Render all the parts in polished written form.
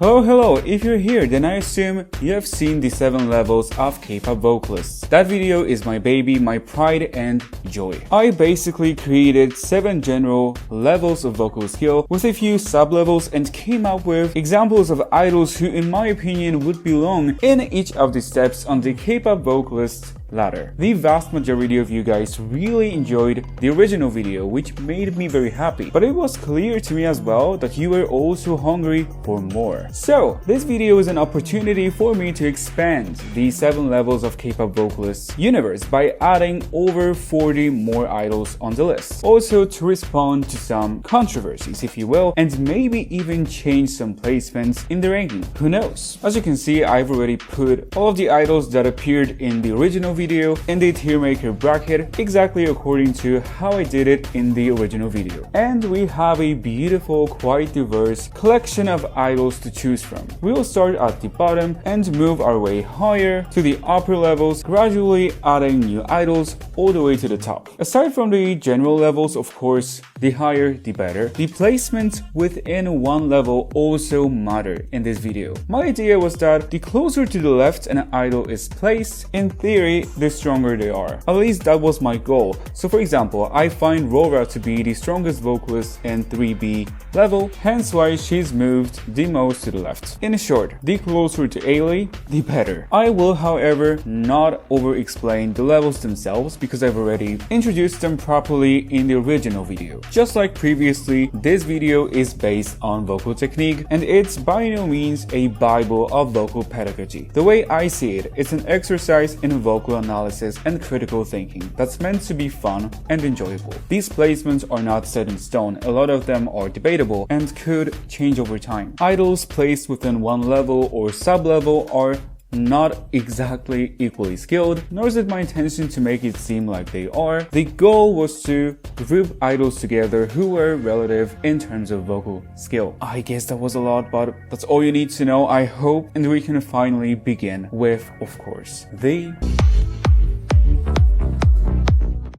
Hello, if you're here, then I assume you have seen the 7 levels of K-pop vocalists. That video is my baby, my pride and joy. I basically created 7 general levels of vocal skill with a few sub-levels and came up with examples of idols who in my opinion would belong in each of the steps on the K-pop vocalist ladder. The vast majority of you guys really enjoyed the original video, which made me very happy, but it was clear to me as well that you were also hungry for more. So this video is an opportunity for me to expand the 7 levels of K-pop vocalists universe by adding over 40 more idols on the list. Also to respond to some controversies, if you will, and maybe even change some placements in the ranking. Who knows? As you can see, I've already put all of the idols that appeared in the original video in the tier maker bracket exactly according to how I did it in the original video. And we have a beautiful, quite diverse collection of idols to choose from. We will start at the bottom and move our way higher to the upper levels, gradually adding new idols all the way to the top. Aside from the general levels, of course, the higher the better, the placements within one level also matter in this video. My idea was that the closer to the left an idol is placed, in theory, the stronger they are. At least that was my goal. So for example, I find Rora to be the strongest vocalist in 3B level, hence why she's moved the most to the left. In short, the closer to Ailey, the better. I will, however, not over-explain the levels themselves because I've already introduced them properly in the original video. Just like previously, this video is based on vocal technique and it's by no means a bible of vocal pedagogy. The way I see it, it's an exercise in vocal analysis and critical thinking that's meant to be fun and enjoyable. These placements are not set in stone, a lot of them are debatable and could change over time. Idols placed within one level or sub-level are not exactly equally skilled, nor is it my intention to make it seem like they are. The goal was to group idols together who were relative in terms of vocal skill. I guess that was a lot, but that's all you need to know, I hope, and we can finally begin with, of course, the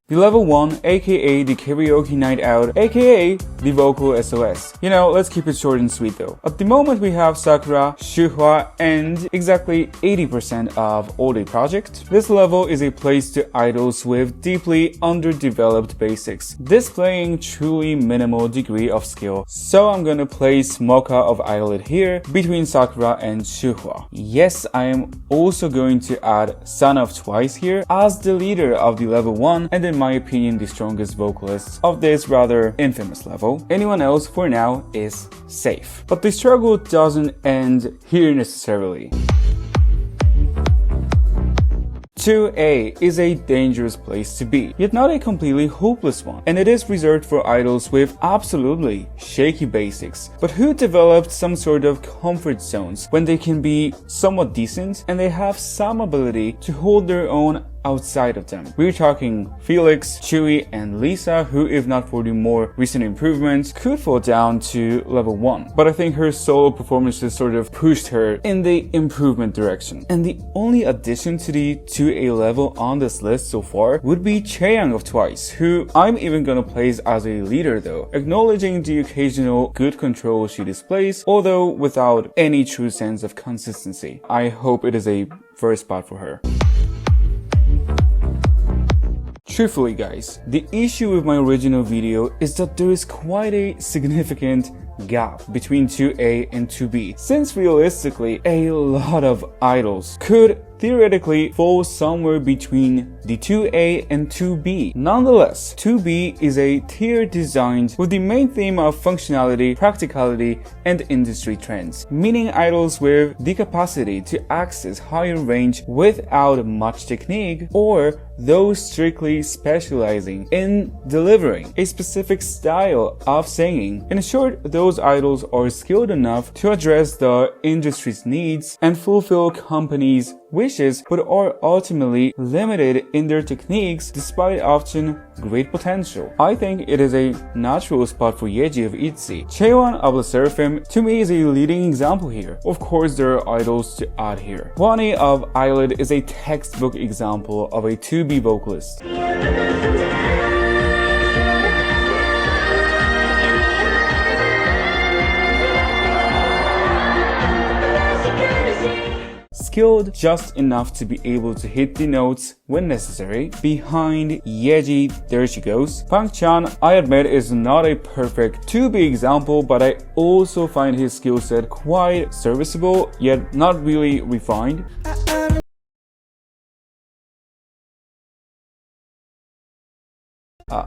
level 1, aka the karaoke night out, aka the vocal SOS. You know, let's keep it short and sweet though. At the moment we have Sakura, Shuhwa, and exactly 80% of all the project. This level is a place to idols with deeply underdeveloped basics, displaying truly minimal degree of skill. So I'm gonna place Mocha of Eyelid here between Sakura and Shuhwa. Yes, I am also going to add Son of Twice here as the leader of the level 1 and in my opinion the strongest vocalist of this rather infamous level. Anyone else for now is safe. But the struggle doesn't end here necessarily. 2A is a dangerous place to be, yet not a completely hopeless one, and it is reserved for idols with absolutely shaky basics, but who developed some sort of comfort zones when they can be somewhat decent and they have some ability to hold their own outside of them. We're talking Felix, Chewy, and Lisa, who if not for the more recent improvements could fall down to level 1. But I think her solo performances sort of pushed her in the improvement direction. And the only addition to the 2A level on this list so far would be Chaeyoung of Twice, who I'm even gonna place as a leader though, acknowledging the occasional good control she displays, although without any true sense of consistency. I hope it is a first spot for her. Truthfully guys, the issue with my original video is that there is quite a significant gap between 2A and 2B, since realistically a lot of idols could theoretically fall somewhere between the 2A and 2B. Nonetheless, 2B is a tier designed with the main theme of functionality, practicality, and industry trends, meaning idols with the capacity to access higher range without much technique, or those strictly specializing in delivering a specific style of singing. In short, those idols are skilled enough to address the industry's needs and fulfill companies' wishes, but are ultimately limited in their techniques despite often great potential. I think it is a natural spot for Yeji of ITZY. Chaewon of LE SSERAFIM to me is a leading example here. Of course there are idols to add here. Wani of Eyelid is a textbook example of a 2B vocalist. skilled just enough to be able to hit the notes when necessary. Behind Yeji, there she goes. Bang-chan, I admit, is not a perfect 2B example, but I also find his skill set quite serviceable, yet not really refined.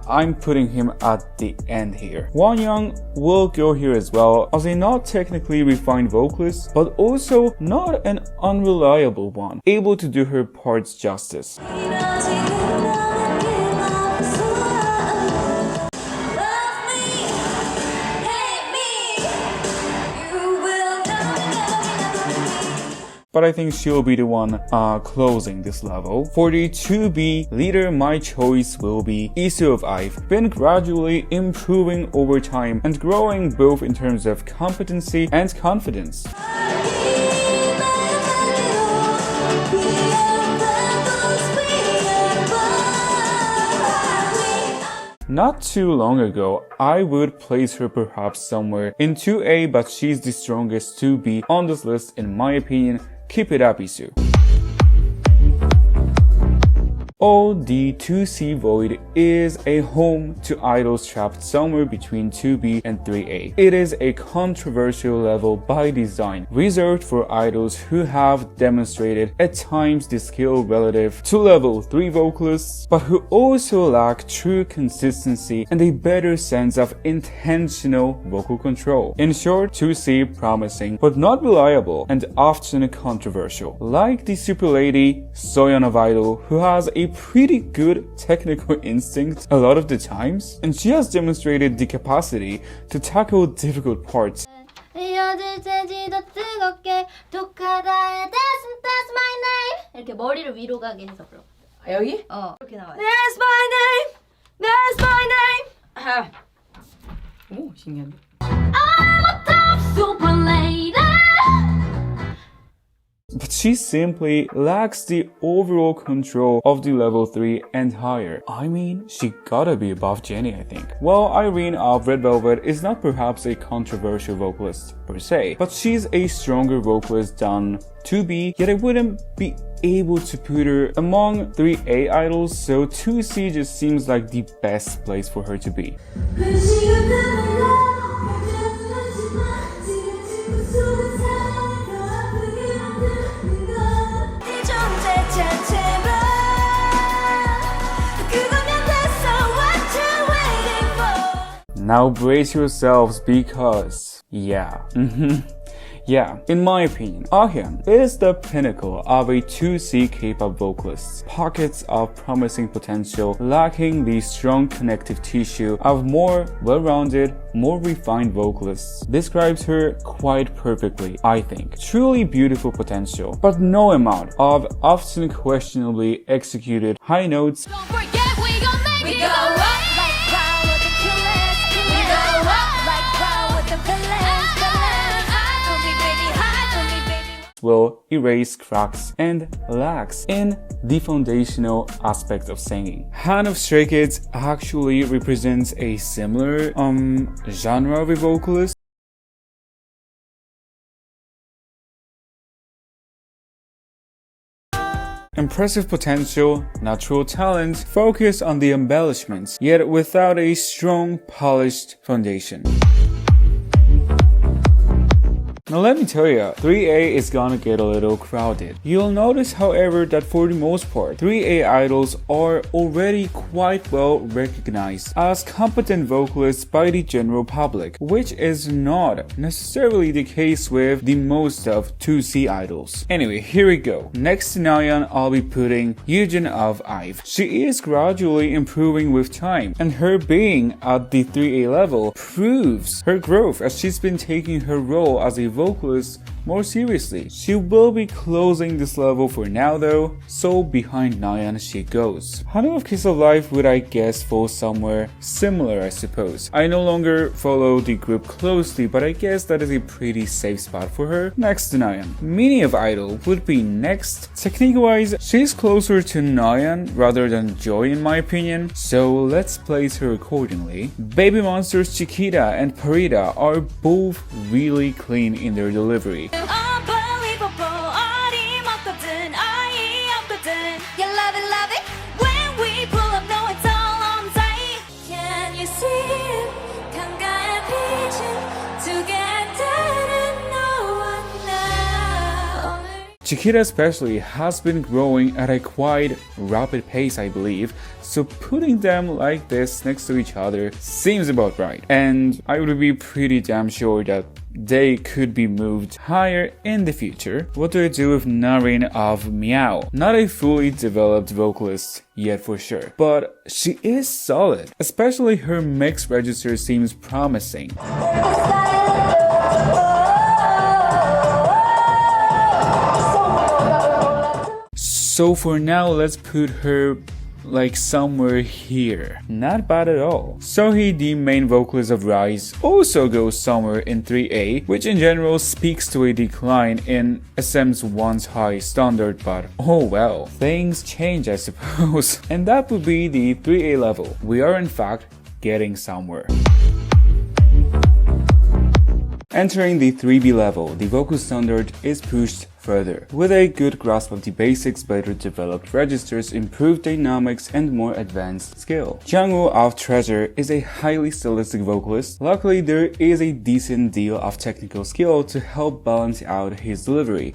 I'm putting him at the end here. Wonyoung will go here as well, as a not technically refined vocalist, but also not an unreliable one, able to do her parts justice. But I think she'll be the one closing this level. For the 2B leader, my choice will be Isu of IVE. Been gradually improving over time and growing both in terms of competency and confidence. Not too long ago, I would place her perhaps somewhere in 2A, but she's the strongest 2B on this list in my opinion. Keep it up, Isu. The 2C Void is a home to idols trapped somewhere between 2B and 3A. It is a controversial level by design, reserved for idols who have demonstrated at times the skill relative to level 3 vocalists, but who also lack true consistency and a better sense of intentional vocal control. In short, 2C promising, but not reliable and often controversial. Like the super lady Soyeon of Idol, who has a pretty good technical instinct a lot of the times, and she has demonstrated the capacity to tackle difficult parts. 이렇게 머리를 위로 가게 해서 그런 거. 여기? 이렇게 나와요. That's my name. That's my name. 오, 신기한데. I'm a top super lady. But she simply lacks the overall control of the level 3 and higher. I mean, she gotta be above Jennie, I think. Well, Irene of Red Velvet is not perhaps a controversial vocalist per se, but she's a stronger vocalist than 2B, yet I wouldn't be able to put her among 3A idols, so 2C just seems like the best place for her to be. Now brace yourselves because, yeah, in my opinion, Ahyun is the pinnacle of a 2C K-pop vocalist. Pockets of promising potential, lacking the strong connective tissue of more well-rounded, more refined vocalists. Describes her quite perfectly, I think. Truly beautiful potential, but no amount of often questionably executed high notes. Don't forget we gon' make it. We go up like Crown with the killers. We go up like Crown with the villains. Don't be baby high, don't be baby. Will erase cracks and lacks in the foundational aspect of singing. Han of Stray Kids actually represents a similar genre of a vocalist. Impressive potential, natural talent, focus on the embellishments, yet without a strong, polished foundation. Now let me tell you, 3A is gonna get a little crowded. You'll notice, however, that for the most part, 3A idols are already quite well recognized as competent vocalists by the general public, which is not necessarily the case with the most of 2C idols. Anyway, here we go. Next to Nayeon, I'll be putting Yujin of IVE. She is gradually improving with time, and her being at the 3A level proves her growth as she's been taking her role as a vocalist more seriously. She will be closing this level for now though, so behind Nayeon she goes. Hanu of Kiss of Life would I guess fall somewhere similar, I suppose. I no longer follow the group closely, but I guess that is a pretty safe spot for her. Next to Nayeon. Minnie of Idol would be next. Technique wise, she's closer to Nayeon rather than Joy in my opinion, so let's place her accordingly. Baby Monsters Chiquita and Parida are both really clean in their delivery. Chiquita especially has been growing at a quite rapid pace, I believe, so putting them like this next to each other seems about right. And I would be pretty damn sure that they could be moved higher in the future. What do I do with Narin of Meow? Not a fully developed vocalist yet for sure, but she is solid. Especially her mix register seems promising. So for now, let's put her like somewhere here. Not bad at all. Sohee, the main vocalist of Rise, also goes somewhere in 3A, which in general speaks to a decline in SM's once high standard, but oh well, things change I suppose. And that would be the 3A level. We are in fact getting somewhere. Entering the 3B level, the vocal standard is pushed further. With a good grasp of the basics, better developed registers, improved dynamics, and more advanced skill. Jangwoo of Treasure is a highly stylistic vocalist. Luckily, there is a decent deal of technical skill to help balance out his delivery.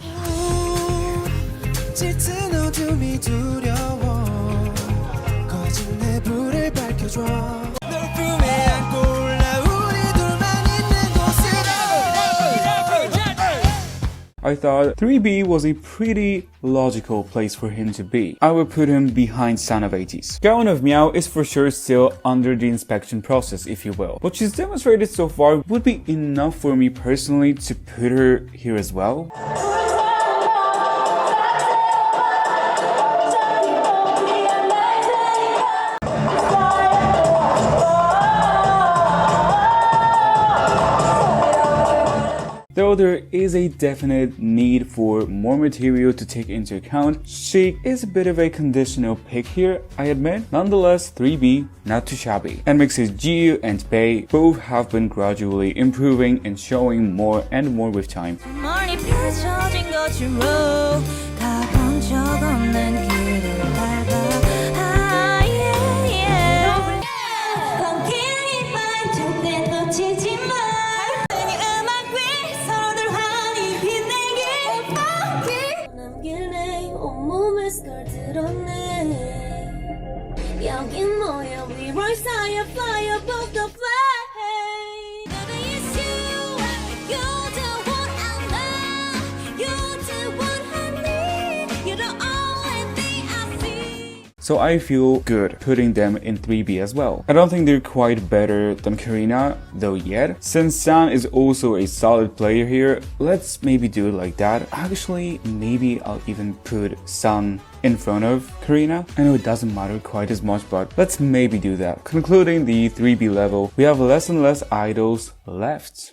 I thought 3B was a pretty logical place for him to be. I would put him behind Son of 80s. Gaon of Meow is for sure still under the inspection process, if you will. What she's demonstrated so far would be enough for me personally to put her here as well. Though there is a definite need for more material to take into account, she is a bit of a conditional pick here, I admit. Nonetheless, 3B, not too shabby. And mixes Jiu and Bae both have been gradually improving and showing more and more with time. So I feel good putting them in 3B as well. I don't think they're quite better than Karina though yet. Since San is also a solid player here, let's maybe do it like that. Actually, maybe I'll even put San in front of Karina. I know it doesn't matter quite as much, but let's maybe do that. Concluding the 3B level, we have less and less idols left.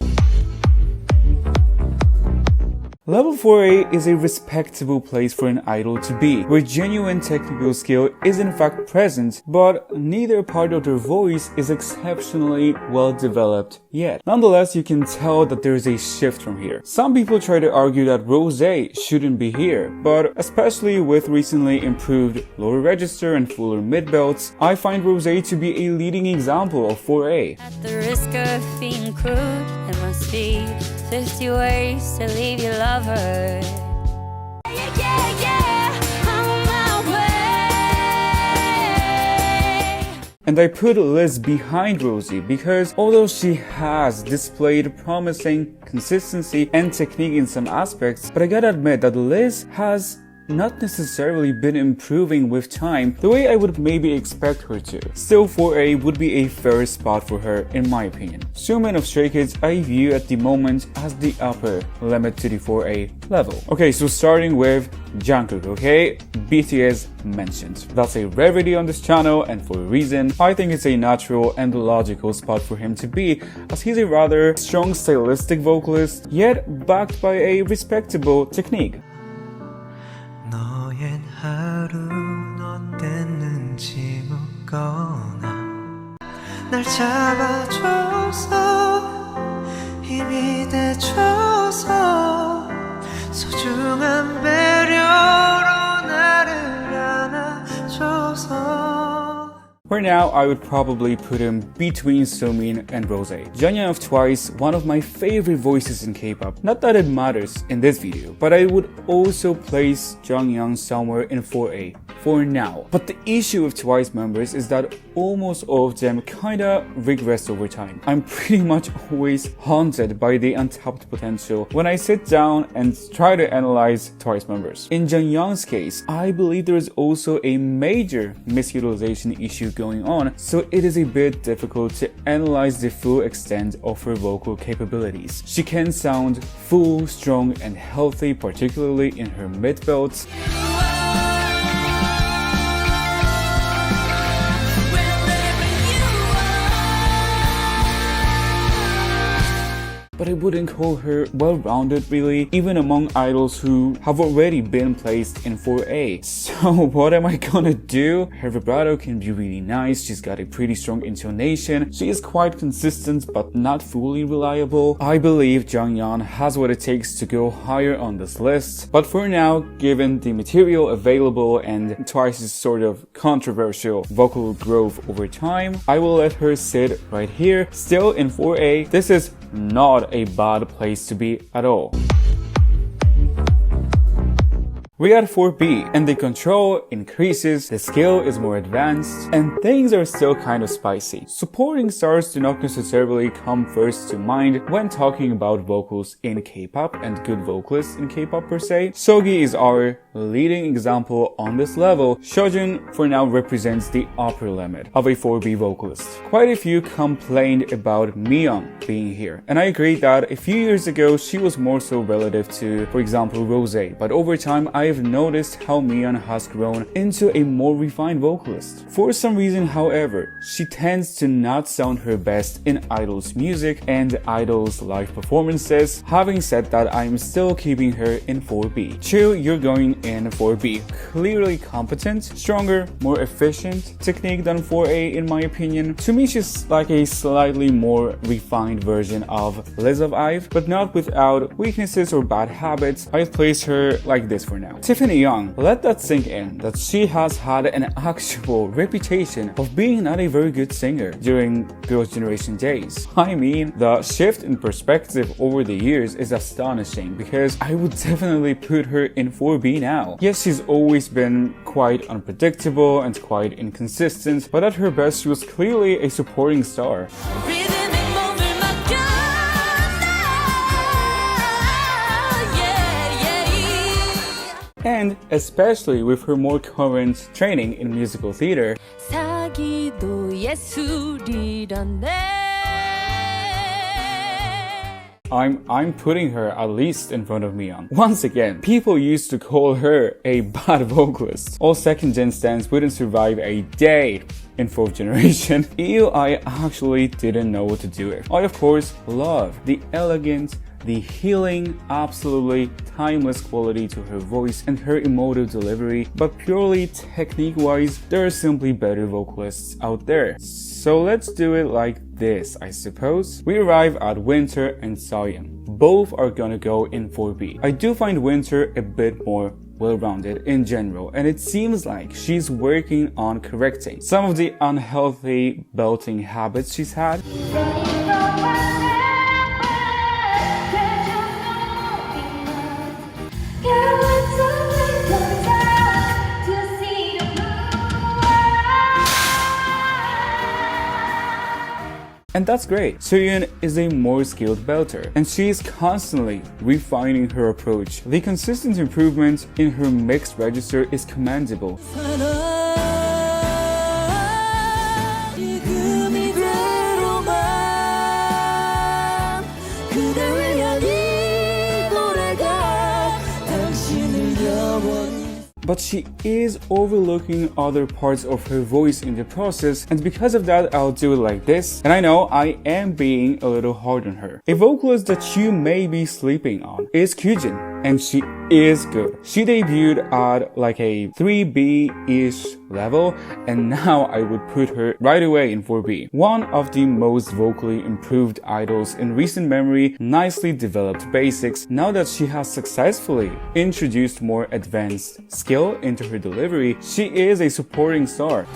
Level 4A is a respectable place for an idol to be, where genuine technical skill is in fact present, but neither part of their voice is exceptionally well developed yet. Nonetheless, you can tell that there is a shift from here. Some people try to argue that Rosé shouldn't be here, but especially with recently improved lower register and fuller mid belts, I find Rosé to be a leading example of 4A. At the risk of being crude, it must be 50 ways to leave your lover. And I put Liz behind Rosie because although she has displayed promising consistency and technique in some aspects, but I gotta admit that Liz has not necessarily been improving with time the way I would maybe expect her to. Still, 4A would be a fair spot for her in my opinion. Sumin of Stray Kids I view at the moment as the upper limit to the 4A level. Okay, so starting with Jungkook, okay? BTS mentioned. That's a rare video on this channel and for a reason. I think it's a natural and logical spot for him to be as he's a rather strong stylistic vocalist yet backed by a respectable technique. 너의 하루는 어땠는지 묻거나 날 잡아줘서 힘이 돼줘서 소중한 배려로 나를 안아줘서 For now, I would probably put him between Somin and Rose. Jungyoung of Twice, one of my favorite voices in K-pop. Not that it matters in this video, but I would also place Jungyoung somewhere in 4A for now. But the issue with Twice members is that almost all of them kinda regress over time. I'm pretty much always haunted by the untapped potential when I sit down and try to analyze Twice members. In Jungyoung's case, I believe there is also a major misutilization issue going on, so it is a bit difficult to analyze the full extent of her vocal capabilities. She can sound full, strong, and healthy, particularly in her mid-belts. But I wouldn't call her well-rounded really, even among idols who have already been placed in 4A. So what am I gonna do? Her vibrato can be really nice, she's got a pretty strong intonation, she is quite consistent but not fully reliable. I believe Jungyoung has what it takes to go higher on this list, but for now, given the material available and Twice's sort of controversial vocal growth over time, I will let her sit right here, still in 4A. This is not a bad place to be at all. We got 4B, and the control increases, the skill is more advanced, and things are still kind of spicy. Supporting stars do not necessarily come first to mind when talking about vocals in K-pop and good vocalists in K-pop per se. Seoggi is our leading example on this level. Seojun for now represents the upper limit of a 4B vocalist. Quite a few complained about Miyeon being here, and I agree that a few years ago she was more so relative to, for example, Rose, but over time I've noticed how Miyeon has grown into a more refined vocalist. For some reason, however, she tends to not sound her best in idols' music and idols' live performances. Having said that, I'm still keeping her in 4B. True, you're going in 4B. Clearly competent, stronger, more efficient technique than 4A in my opinion. To me, she's like a slightly more refined version of Liz of IVE, but not without weaknesses or bad habits. I've placed her like this for now. Tiffany Young, let that sink in that she has had an actual reputation of being not a very good singer during Girls' Generation days. I mean, the shift in perspective over the years is astonishing because I would definitely put her in 4B now. Yes, she's always been quite unpredictable and quite inconsistent, but at her best she was clearly a supporting star. And especially with her more current training in musical theater, I'm putting her at least in front of Miyeon. Once again, people used to call her a bad vocalist. All second gen stans wouldn't survive a day in 4th generation. Ew, I actually didn't know what to do with. I of course love the elegant, the healing, absolutely timeless quality to her voice and her emotive delivery, but purely technique-wise, there are simply better vocalists out there. So let's do it like this, I suppose. We arrive at Winter and Soyeon. Both are gonna go in 4B. I do find Winter a bit more well-rounded in general, and it seems like she's working on correcting some of the unhealthy belting habits she's had. And that's great. Soyeon is a more skilled belter, and she is constantly refining her approach. The consistent improvement in her mixed register is commendable. But she is overlooking other parts of her voice in the process, and because of that I'll do it like this. And I know I am being a little hard on her. A vocalist that you may be sleeping on is Kyujin, and she is good. She debuted at like a 3B-ish level, and now I would put her right away in 4B. One of the most vocally improved idols in recent memory, nicely developed basics. Now that she has successfully introduced more advanced skill into her delivery, she is a supporting star.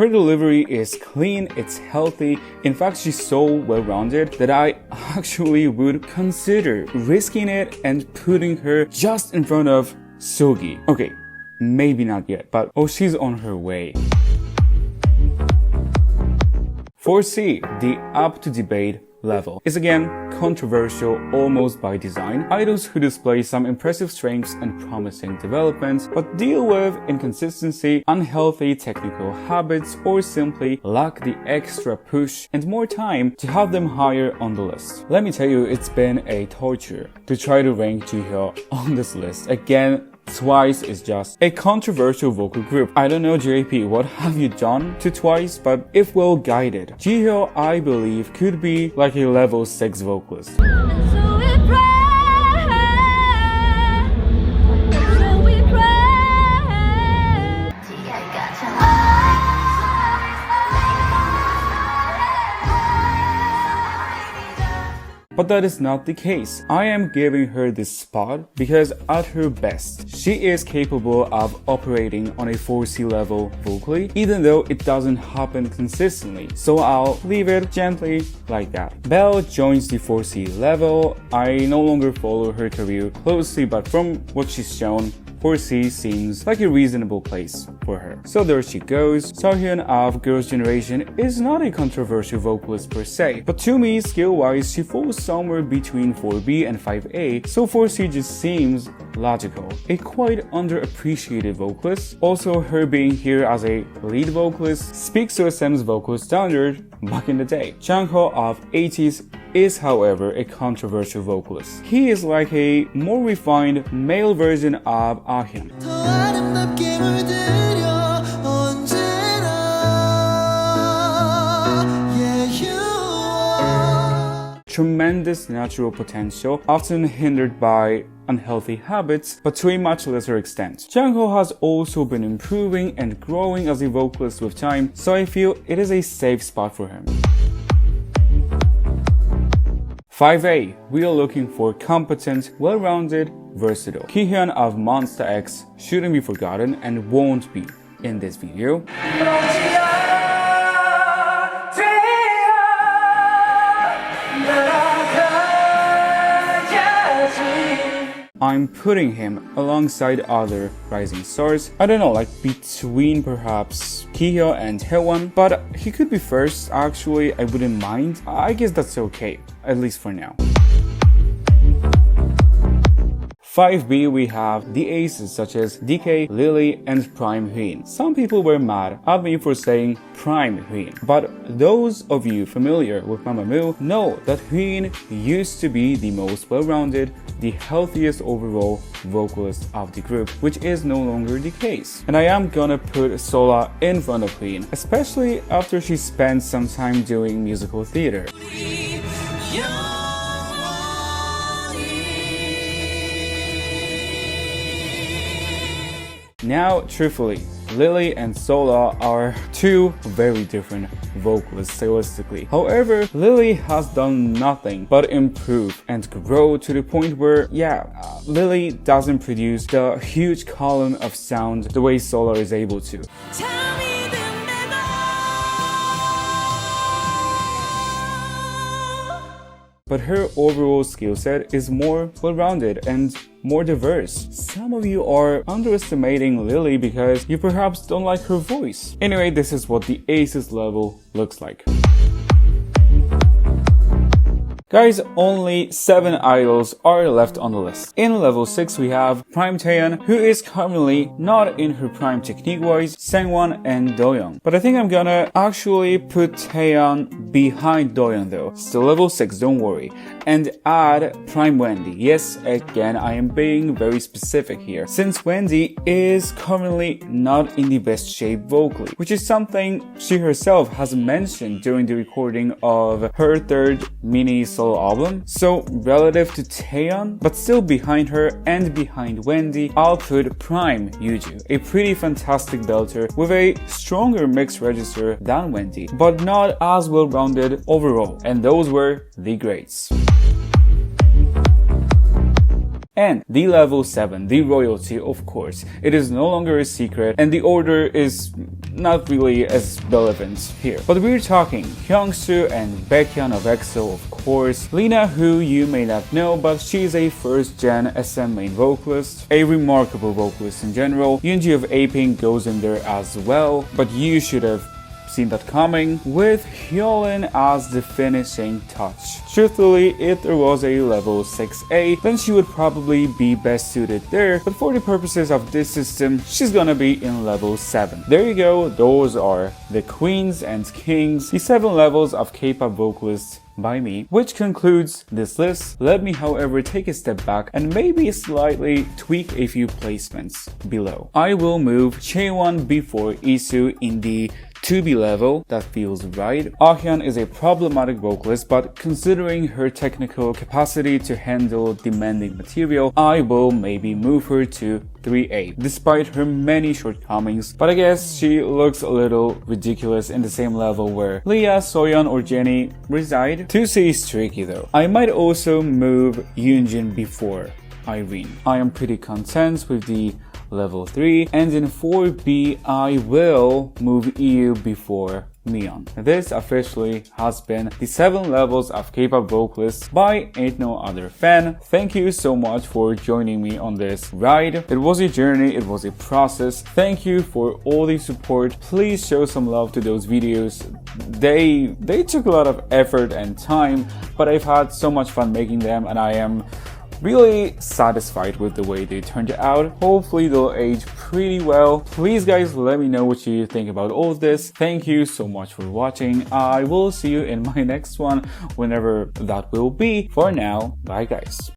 Her delivery is clean, it's healthy. In fact, she's so well-rounded that I actually would consider risking it and putting her just in front of Sogi. Okay, maybe not yet, but oh, she's on her way. 4C, the up to debate level, is again controversial almost by design. Idols who display some impressive strengths and promising developments, but deal with inconsistency, unhealthy technical habits, or simply lack the extra push and more time to have them higher on the list. Let me tell you, it's been a torture to try to rank Jihyo on this list. Again, Twice is just a controversial vocal group. I don't know, JP, what have you done to Twice? But if well guided, Jihyo, I believe, could be like a level 6 vocalist. So we pray, so we pray. But that is not the case. I am giving her this spot because at her best, she is capable of operating on a 4C level vocally, even though it doesn't happen consistently. So I'll leave it gently like that. Belle joins the 4C level. I no longer follow her career closely, but from what she's shown, 4C seems like a reasonable place for her. So there she goes. Seohyun of Girls' Generation is not a controversial vocalist per se, but to me, skill-wise, she falls somewhere between 4B and 5A, so 4C just seems logical. A quite underappreciated vocalist. Also, her being here as a lead vocalist speaks to SM's vocal standard back in the day. Jungho of 80s is, however, a controversial vocalist. He is like a more refined male version of Ahyun. Tremendous natural potential, often hindered by unhealthy habits, but to a much lesser extent. Jungho has also been improving and growing as a vocalist with time, so I feel it is a safe spot for him. 5A, we are looking for competent, well-rounded, versatile. Kihyun of Monster X shouldn't be forgotten and won't be in this video. I'm putting him alongside other rising stars. I don't know, like between perhaps Kihyo and Haewon, but he could be first. Actually, I wouldn't mind. I guess that's okay, at least for now. 5B, we have the aces such as DK, Lily, and Prime Hyun. Some people were mad at me for saying Prime Hyun, but those of you familiar with Mamamoo know that Hyun used to be the most well-rounded, the healthiest overall vocalist of the group, which is no longer the case. And I am gonna put Sola in front of Hyun, especially after she spent some time doing musical theater. Now, truthfully, Lily and Sola are two very different vocalists stylistically. However, Lily has done nothing but improve and grow to the point where, Lily doesn't produce the huge column of sound the way Sola is able to. But her overall skill set is more well-rounded and more diverse. Some of you are underestimating Lily because you perhaps don't like her voice. Anyway, this is what the aces level looks like. Guys, only 7 idols are left on the list. In level 6, we have Prime Taeyeon, who is currently not in her prime technique-wise, Sangwon and Doyoung. But I think I'm gonna actually put Taeyeon behind Doyoung though. Still level 6, don't worry. And add Prime Wendy. Yes, again, I am being very specific here, since Wendy is currently not in the best shape vocally, which is something she herself has mentioned during the recording of her third mini solo album. So relative to Taeyeon, but still behind her and behind Wendy, I'll put Prime Yuju, a pretty fantastic belter with a stronger mix register than Wendy, but not as well-rounded overall. And those were the greats. And the level 7, the royalty, of course, it is no longer a secret, and the order is not really as relevant here. But we're talking Hyungsoo and Baekhyun of EXO, of course, Lina, who you may not know, but she's a first-gen SM main vocalist, a remarkable vocalist in general. Yoonji of A-Pink goes in there as well, but you should have seen that coming, with Hyolyn as the finishing touch. Truthfully, if there was a level 6A, then she would probably be best suited there, but for the purposes of this system, she's gonna be in level 7. There you go, those are the queens and kings, the 7 levels of K-pop vocalists by me, which concludes this list. Let me, however, take a step back and maybe slightly tweak a few placements below. I will move Chaewon before Isu in the 2B level, that feels right. Ah-hyun is a problematic vocalist, but considering her technical capacity to handle demanding material, I will maybe move her to 3A, despite her many shortcomings, but I guess she looks a little ridiculous in the same level where Leah, Soyeon, or Jennie reside. 2C is tricky though. I might also move Yoonjin before Irene. I am pretty content with the level 3, and in 4B I will move EU before Mion. This officially has been the 7 levels of K-pop vocalists by Ain't No Other Fan. Thank you so much for joining me on this ride. It was a journey, it was a process. Thank you for all the support. Please show some love to those videos. They took a lot of effort and time, but I've had so much fun making them, and I am really satisfied with the way they turned out. Hopefully they'll age pretty well. Please guys, let me know what you think about all of this. Thank you so much for watching. I will see you in my next one, whenever that will be. For now, bye guys.